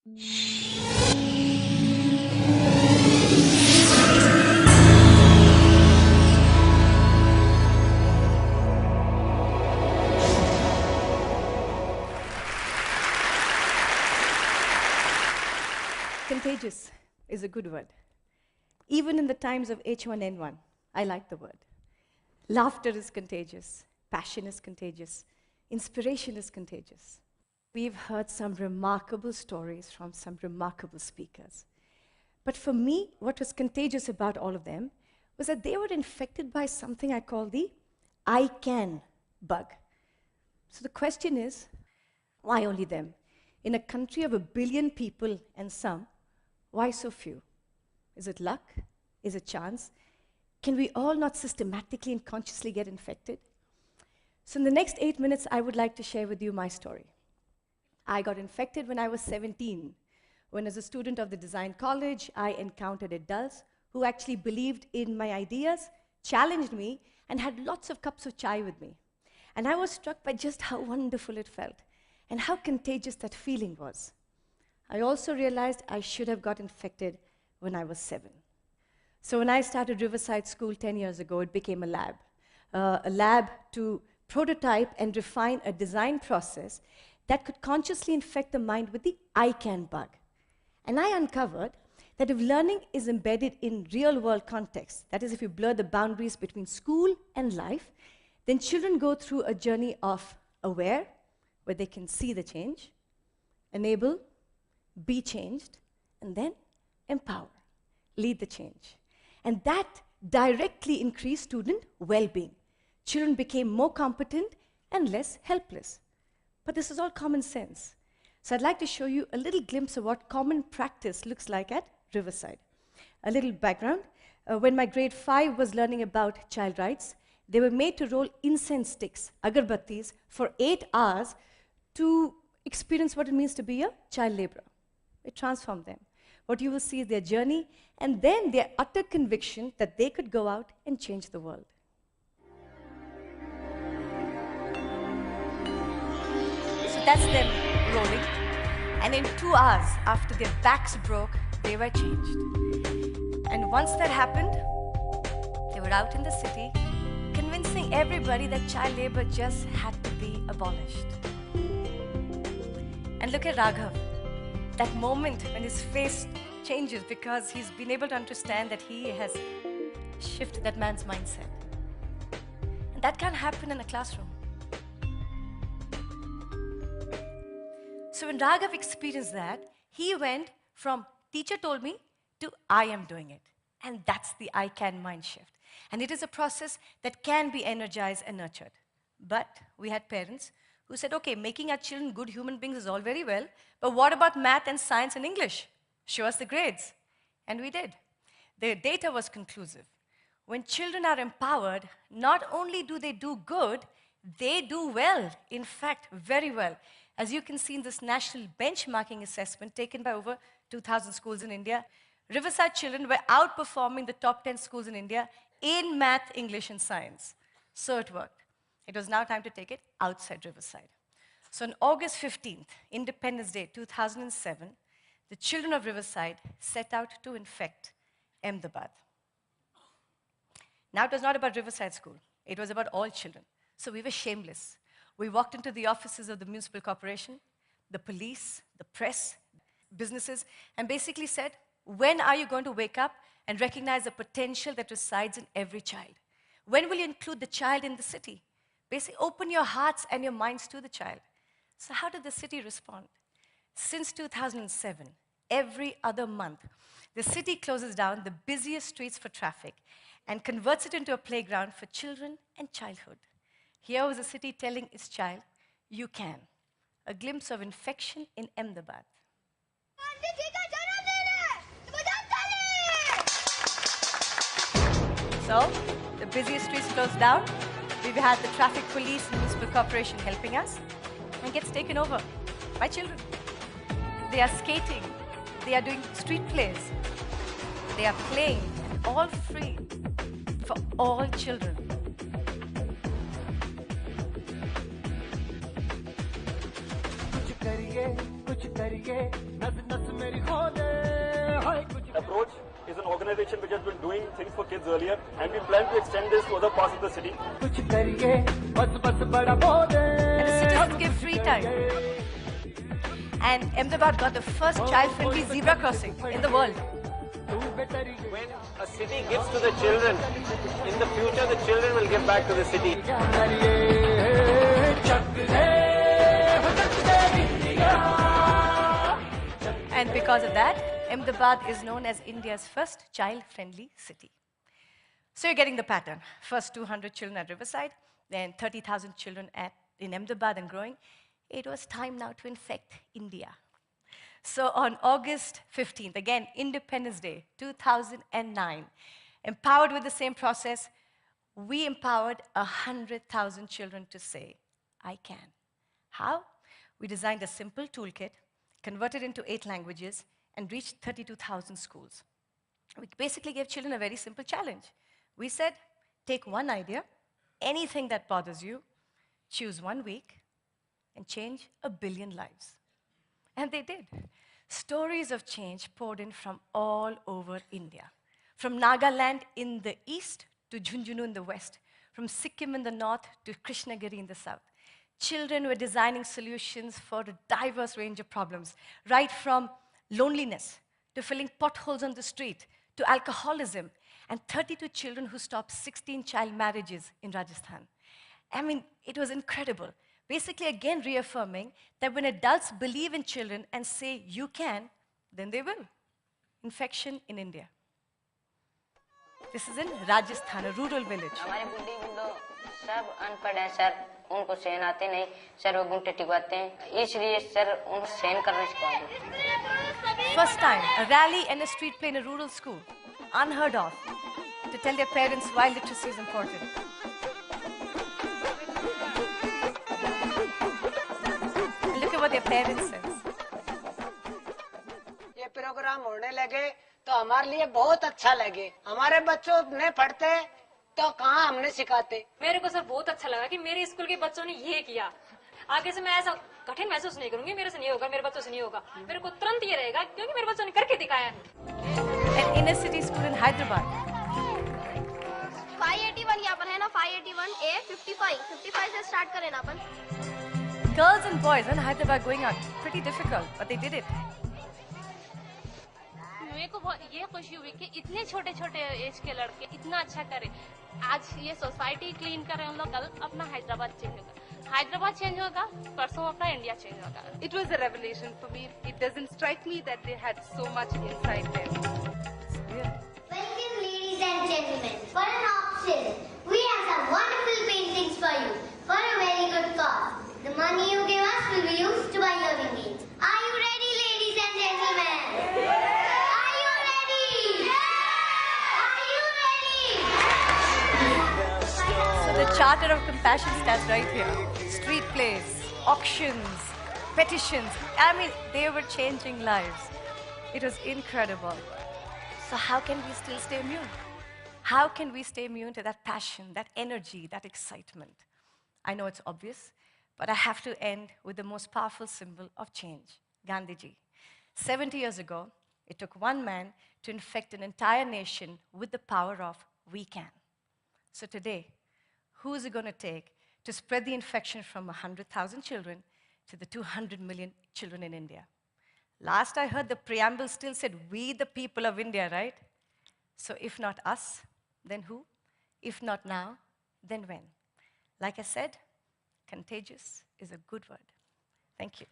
Contagious is a good word. Even in the times of H1N1, I like the word. Laughter is contagious. Passion is contagious. Inspiration is contagious. We've heard some remarkable stories from some remarkable speakers. But for me, what was contagious about all of them was that they were infected by something I call the I can bug. So the question is, why only them? In a country of 1 billion people and some, why so few? Is it luck? Is it chance? Can we all not systematically and consciously get infected? So in the next 8 minutes, I would like to share with you my story. I got infected when I was 17, when as a student of the design college, I encountered adults who actually believed in my ideas, challenged me, and had lots of cups of chai with me. And I was struck by just how wonderful it felt and how contagious that feeling was. I also realized I should have got infected when I was 7. So when I started Riverside School 10 years ago, it became a lab to prototype and refine a design process that could consciously infect the mind with the I can bug. And I uncovered that if learning is embedded in real-world context, that is, if you blur the boundaries between school and life, then children go through a journey of aware, where they can see the change, enable, be changed, and then empower, lead the change. And that directly increased student well-being. Children became more competent and less helpless. But this is all common sense. So I'd like to show you a little glimpse of what common practice looks like at Riverside. A little background. When my grade 5 was learning about child rights, they were made to roll incense sticks, agarbattis, for 8 hours to experience what it means to be a child laborer. It transformed them. What you will see is their journey and then their utter conviction that they could go out and change the world. So that's them rolling. And in 2 hours, after their backs broke, they were changed. And once that happened, they were out in the city, convincing everybody that child labor just had to be abolished. And look at Raghav. That moment when his face changes because he's been able to understand that he has shifted that man's mindset. And that can't happen in a classroom. So when Raghav experienced that, he went from teacher told me to I am doing it. And that's the I can mind shift. And it is a process that can be energized and nurtured. But we had parents who said, okay, making our children good human beings is all very well, but what about math and science and English? Show us the grades. And we did. The data was conclusive. When children are empowered, not only do they do good, they do well. In fact, very well. As you can see in this national benchmarking assessment taken by over 2,000 schools in India, Riverside children were outperforming the top 10 schools in India in math, English, and science. So it worked. It was now time to take it outside Riverside. So on August 15th, Independence Day 2007, the children of Riverside set out to infect Ahmedabad. Now it was not about Riverside School. It was about all children. So we were shameless. We walked into the offices of the municipal corporation, the police, the press, businesses, and basically said, when are you going to wake up and recognize the potential that resides in every child? When will you include the child in the city? Basically, open your hearts and your minds to the child. So how did the city respond? Since 2007, every other month, the city closes down the busiest streets for traffic and converts it into a playground for children and childhood. Here was the city telling its child, you can. A glimpse of infection in Ahmedabad. So, the busiest streets closed down. We've had the traffic police and municipal corporation helping us, and gets taken over by children. They are skating. They are doing street plays. They are playing, all free for all children. कुछ करिए कुछ Approach is an organization which has been doing things for kids earlier, and we plan to extend this to other parts of the city. And the citizens give free time. And Ahmedabad got the first child-friendly zebra crossing in the world. When a city gives to the children, in the future the children will give back to the city. And because of that, Ahmedabad is known as India's first child-friendly city. So you're getting the pattern. First 200 children at Riverside, then 30,000 children in Ahmedabad and growing. It was time now to infect India. So on August 15th, again, Independence Day, 2009, empowered with the same process, we empowered 100,000 children to say, I can. How? We designed a simple toolkit, converted into 8 languages, and reached 32,000 schools. We basically gave children a very simple challenge. We said, take one idea, anything that bothers you, choose 1 week, and change 1 billion lives. And they did. Stories of change poured in from all over India. From Nagaland in the east to Jhunjhunu in the west. From Sikkim in the north to Krishnagiri in the south. Children were designing solutions for a diverse range of problems, right from loneliness to filling potholes on the street to alcoholism, and 32 children who stopped 16 child marriages in Rajasthan. I mean, it was incredible. Basically, again, reaffirming that when adults believe in children and say, you can, then they will. Infection in India. This is in Rajasthan, a rural village. हमारे बुढ़े बुढ़ो सब अनपढ़ हैं sir, उनको सहन आते नहीं, सर वो घुंटे टिकवाते हैं, इसलिए सर उनको सहन करना सिखा दो. First time, a rally and a street play in a rural school, unheard of, to tell their parents why literacy is important. Look at what their parents said. ये प्रोग्राम होने लगे तो हमारे लिए बहुत अच्छा लगे. हमारे बच्चों ने पढ़ते तो कहाँ हमने सिखाते. मेरे को सर बहुत अच्छा लगा कि मेरे स्कूल के बच्चों ने ये किया. आगे से मैं ऐसा कठिन महसूस नहीं करूंगी, मेरे से नहीं होगा, मेरे बच्चों से नहीं होगा. मेरे को तुरंत ये रहेगा क्योंकि मेरे बच्चों ने करके दिखाया है. An inner city school in Hyderabad. 581 यहाँ पर है ना, 581A 55 से स्टार्ट करें ना अपन. Girls and boys in Hyderabad going out, pretty difficult, but they did it. मेरे को ये खुशी हुई कि इतने छोटे छोटे एज के लड़के इतना अच्छा करे. आज ये सोसाइटी क्लीन कर रहे हैं हम लोग, कल अपना हैदराबाद चेंज होगा. हैदराबाद चेंज होगा, परसों अपना इंडिया चेंज होगा. It was a revelation for me. It doesn't strike me that they had so much inside them. Welcome ladies and gentlemen for an auction. We have some wonderful paintings for you for a very good cause. The money you give us will be used to buy hearing aids. Are you ready, ladies and gentlemen? Are you ready? Are you ready? So the Charter of Compassion stands right here. Street plays, auctions, petitions. I mean, they were changing lives. It was incredible. So how can we still stay immune? How can we stay immune to that passion, that energy, that excitement? I know it's obvious, but I have to end with the most powerful symbol of change, Gandhiji. 70 years ago, it took one man to infect an entire nation with the power of we can. So today, who is it going to take to spread the infection from 100,000 children to the 200 million children in India? Last I heard, the preamble still said, we the people of India, right? So if not us, then who? If not now, then when? Like I said, contagious is a good word. Thank you.